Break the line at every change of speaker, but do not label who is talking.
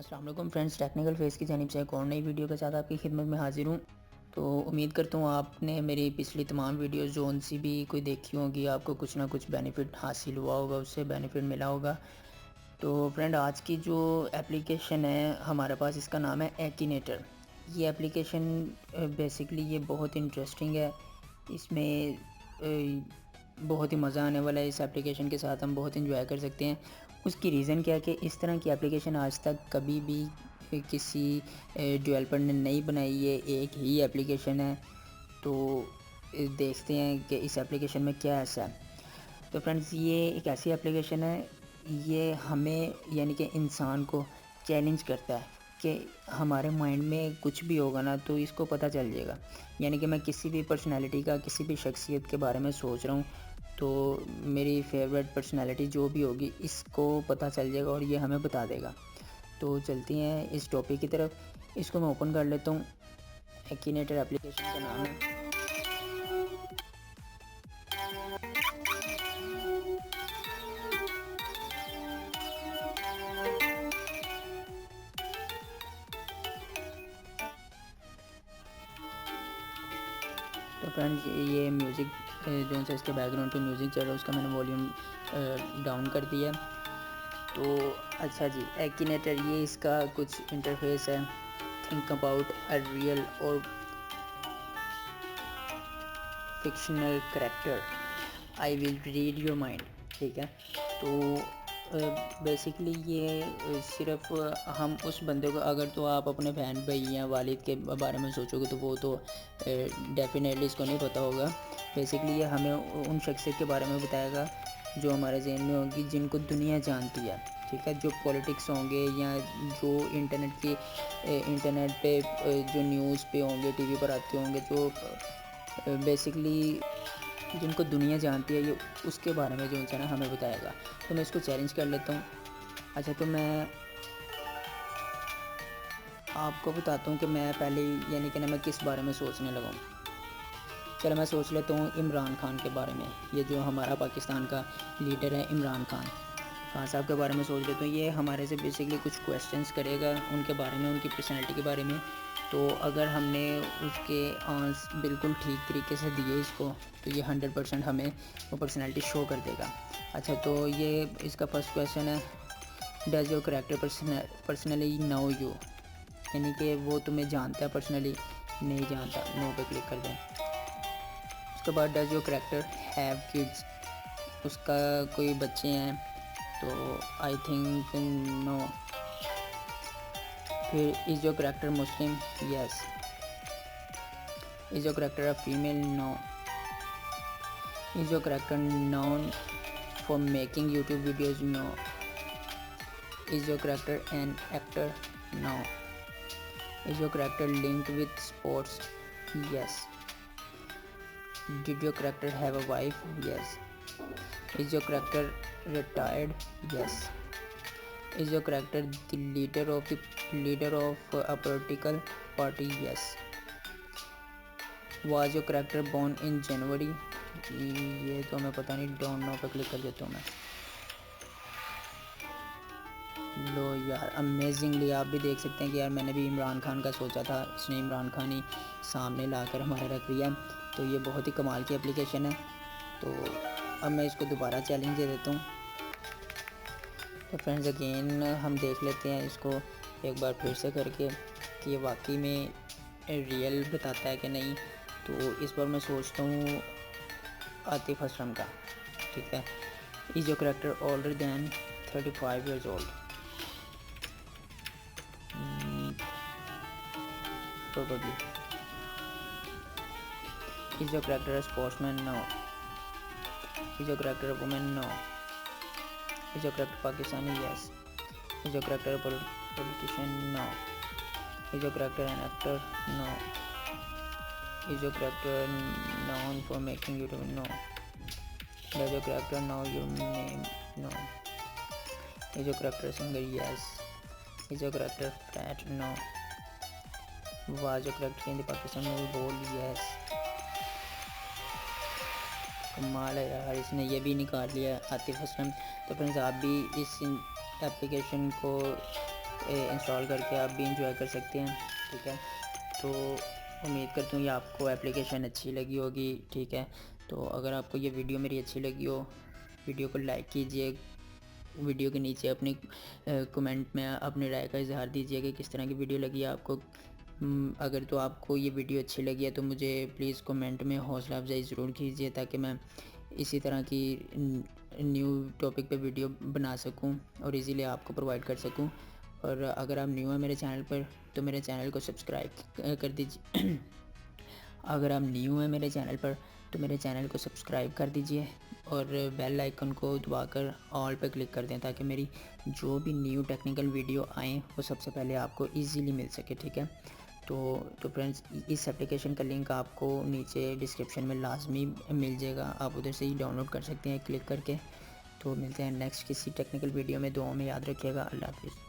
अस्सलाम वालेकुम friends, technical face की जानिब से एक और नई वीडियो के साथ आपकी खिदमत में हाजिर हूँ। तो उम्मीद करता हूँ आपने मेरी पिछली तमाम वीडियोस जो सी भी कोई देखी होंगी, आपको कुछ ना कुछ बेनिफिट हासिल हुआ होगा, उससे बेनिफिट मिला होगा। तो फ्रेंड, आज की जो एप्लीकेशन है हमारे पास, इसका नाम है एकीनेटर। ये एप्लीकेशन बेसिकली ये बहुत इंटरेस्टिंग है। इसमें बहुत ही मज़ा आने वाला है। इस एप्लीकेशन के साथ हम बहुत इंजॉय कर सकते हैं। उसकी रीज़न क्या है कि इस तरह की एप्लीकेशन आज तक कभी भी किसी डेवलपर ने नहीं बनाई है, एक ही एप्लीकेशन है। तो देखते हैं कि इस एप्लीकेशन में क्या ऐसा है। तो फ्रेंड्स, ये एक ऐसी एप्लीकेशन है, ये हमें यानी कि इंसान को चैलेंज करता है कि हमारे माइंड में कुछ भी होगा ना तो इसको पता चल जाएगा। यानी कि मैं किसी भी पर्सनैलिटी का, किसी भी शख्सियत के बारे में सोच रहा हूँ, तो मेरी फेवरेट पर्सनैलिटी जो भी होगी इसको पता चल जाएगा और ये हमें बता देगा। तो चलती हैं इस टॉपिक की तरफ। इसको मैं ओपन कर लेता हूँ। एकीनेटर एप्लीकेशन का नाम है। तो फ्रेंड्स, ये म्यूज़िक जो सा इसके बैकग्राउंड पे म्यूज़िक चल रहा है उसका मैंने वॉल्यूम डाउन कर दिया। तो अच्छा जी, एकीनेटर ये इसका कुछ इंटरफेस है। थिंक अबाउट अ रियल और fictional character, I will read your mind. ठीक है। तो बेसिकली ये सिर्फ हम उस बंदे को, अगर तो आप अपने बहन भाई या वालिद के बारे में सोचोगे तो वो तो डेफिनेटली इसको नहीं पता होगा। बेसिकली ये हमें उन शख्सियत के बारे में बताएगा जो हमारे जहन में होंगी, जिनको दुनिया जानती है। ठीक है। जो पॉलिटिक्स होंगे या जो इंटरनेट पे जो न्यूज़ पे होंगे, टीवी पर आते होंगे, जो बेसिकली जिनको दुनिया जानती है, ये उसके बारे में जो है ना हमें बताएगा। तो मैं इसको चैलेंज कर लेता हूँ। अच्छा, तो मैं आपको बताता हूँ कि मैं पहले यानी कि ना मैं किस बारे में सोचने लगा हूँ। चलो मैं सोच लेता हूँ इमरान खान के बारे में। ये जो हमारा पाकिस्तान का लीडर है इमरान खान साहब के बारे में सोच लेता हूँ। ये हमारे से बेसिकली कुछ क्वेश्चंस करेगा उनके बारे में, उनकी पर्सनैलिटी के बारे में। तो अगर हमने उसके आंसर बिल्कुल ठीक तरीके से दिए इसको, तो ये 100% हमें वो पर्सनैलिटी शो कर देगा। अच्छा, तो ये इसका फर्स्ट क्वेश्चन है, does your character personally know you. यानी कि वो तुम्हें जानता है पर्सनली, नहीं जानता। नो पे क्लिक कर दें। उसके बाद does your character have kids, उसका कोई बच्चे हैं, तो आई थिंक नो। फिर is your character Muslim, yes. Is your character a female, no. Is your character known for making YouTube videos, no. Is your character an actor, no. Is your character linked with sports, yes. Did your character have a wife? Yes. Is your character retired? Yes. Is your character the leader of a political party? Yes. Was your character born in January? ये तो मैं पता नहीं, don't know पे click कर देता हूँ मैं। लो यार, अमेजिंगली आप भी देख सकते हैं कि यार मैंने भी इमरान खान का सोचा था, इसने इमरान खान ही सामने लाकर हमारा रख दिया। तो ये बहुत ही कमाल की एप्लीकेशन है। तो अब मैं इसको दोबारा चैलेंज दे देता हूँ। तो फ्रेंड्स, अगेन हम देख लेते हैं इसको एक बार फिर से करके कि ये वाकई में रियल बताता है कि नहीं। तो इस बार मैं सोचता हूँ आतिफ असलम का। ठीक है। Is your character older than 35 years old, probably. Is your character a sportsman? No. Is your character a woman? No. Is your character Pakistani? Yes. Is your character a politician? No. Is your character an actor? No. Is your character known for making YouTube? No. Does your character know your name? No. Is your character a singer? Yes. Is your character fat? No. Was your character in the Pakistan movie Bold? Yes. कमाल है यार, इसने ये भी निकाल लिया आतिफ असलम। तो friends, आप भी इस एप्लीकेशन को इंस्टॉल करके आप भी इंजॉय कर सकते हैं। ठीक है, तो उम्मीद करता हूँ ये आपको एप्लीकेशन अच्छी लगी होगी। ठीक है, तो अगर आपको ये वीडियो मेरी अच्छी लगी हो, वीडियो को लाइक कीजिए, वीडियो के नीचे अपनी कमेंट में अपनी राय का इजहार दीजिए कि किस तरह की वीडियो लगी है आपको। अगर तो आपको ये वीडियो अच्छी लगी है तो मुझे प्लीज़ कमेंट में हौसला अफजाई ज़रूर कीजिए, ताकि मैं इसी तरह की न्यू टॉपिक पे वीडियो बना सकूं और इजीली आपको प्रोवाइड कर सकूं। और अगर आप न्यू हैं मेरे चैनल पर तो मेरे चैनल को सब्सक्राइब कर दीजिए। अगर आप न्यू हैं मेरे चैनल पर तो मेरे चैनल को सब्सक्राइब कर दीजिए और बेल आइकन को दबाकर ऑल पर क्लिक कर दें, ताकि मेरी जो भी न्यू टेक्निकल वीडियो आएँ वो सबसे पहले आपको इजीली मिल सके। ठीक है, तो फ्रेंड्स, इस एप्लीकेशन का लिंक आपको नीचे डिस्क्रिप्शन में लाजमी मिल जाएगा, आप उधर से ही डाउनलोड कर सकते हैं क्लिक करके। तो मिलते हैं नेक्स्ट किसी टेक्निकल वीडियो में, दुआओं में याद रखिएगा। अल्लाह हाफिज़।